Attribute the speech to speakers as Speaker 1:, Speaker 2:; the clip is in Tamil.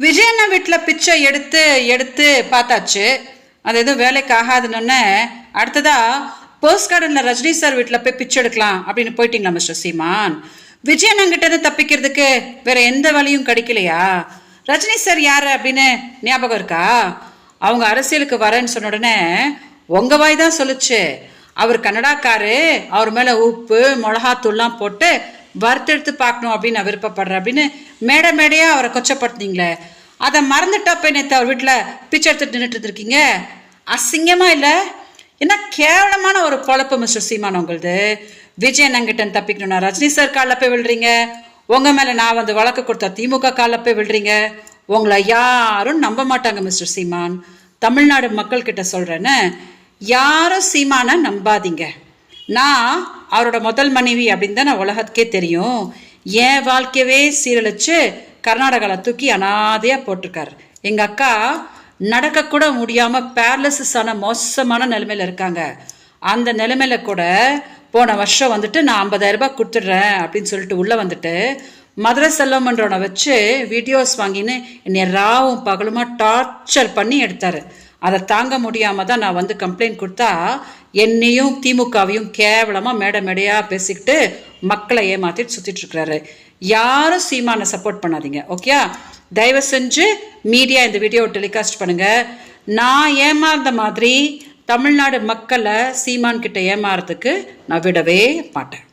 Speaker 1: விஜயண்ணா வீட்டில் பிச்சை எடுத்து எடுத்து பார்த்தாச்சு, அது எதுவும் வேலைக்கு ஆகாதுன்னு அடுத்ததா போஸ்ட் கார்டனில் ரஜினி சார் வீட்டில் போய் பிச்சை எடுக்கலாம் அப்படின்னு போயிட்டீங்களா மிஸ்டர் சீமான்? விஜயண்ணங்கிட்ட இருந்து தப்பிக்கிறதுக்கு வேற எந்த வழியும் கிடைக்கலையா? ரஜினி சார் யாரு அப்படின்னு ஞாபகம் இருக்கா? அவங்க அரசியலுக்கு வரேன்னு சொன்ன உடனே உங்க வாய் தான் சொல்லுச்சு, அவர் கன்னடாக்காரு, அவர் மேல உப்பு மிளகாத்தூள்லாம் போட்டு வறுத்தெடுத்து பார்க்கணும் அப்படின்னு நான் விருப்பப்படுறேன் அப்படின்னு மேடையா அவரை கொச்சப்படுத்தினீங்களே, அதை மறந்துட்டா போய் நேற்று அவர் வீட்டில் பிச்சை எடுத்துட்டு நின்றுட்டு இருக்கீங்க. அசிங்கமா இல்லை? என்ன கேவலமான ஒரு பொழப்பு மிஸ்டர் சீமான் உங்களுது. விஜயண்ணங்கிட்ட தப்பிக்கணும்னா ரஜினி சார் காலில் போய் விழுறீங்க, உங்க மேல நான் வந்து வழக்கு கொடுத்த திமுக காலில் போய் விழுறீங்க. உங்களை யாரும் நம்ப மாட்டாங்க மிஸ்டர் சீமான். தமிழ்நாடு மக்கள் கிட்ட சொல்றேன்னு, யாரும் சீமான நம்பாதீங்க. நான் அவரோட முதல் மனைவி அப்படின்னு தான் நான் உலகத்துக்கே தெரியும். என் வாழ்க்கையவே சீரழிச்சு கர்நாடகாவில் தூக்கி அனாதையா போட்டிருக்காரு. எங்க அக்கா நடக்க கூட முடியாம பேரலிசிஸ் ஆன மோசமான நிலைமையில இருக்காங்க. அந்த நிலைமையில கூட போன வருஷம் வந்துட்டு நான் 50,000 ரூபாய் கொடுத்துடுறேன் அப்படின்னு சொல்லிட்டு உள்ள வந்துட்டு மதுரை செல்வமன்றவனை வச்சு வீடியோஸ் வாங்கின்னு என்னை ராவும் பகலுமா டார்ச்சர் பண்ணி எடுத்தாரு. அதை தாங்க முடியாம தான் நான் வந்து கம்ப்ளைண்ட் கொடுத்தா என்னையும் திமுகவையும் கேவலமா மேடையா பேசிக்கிட்டு மக்களை ஏமாத்திட்டு சுத்திட்டு இருக்கிறாரு. யாரும் சீமானை சப்போர்ட் பண்ணாதீங்க, ஓகே? தயவு செஞ்சு மீடியா இந்த வீடியோ டெலிகாஸ்ட் பண்ணுங்க. நான் ஏமாந்த மாதிரி தமிழ்நாடு மக்களை சீமான் கிட்ட ஏமாறதுக்கு நான் விடவே மாட்டேன்.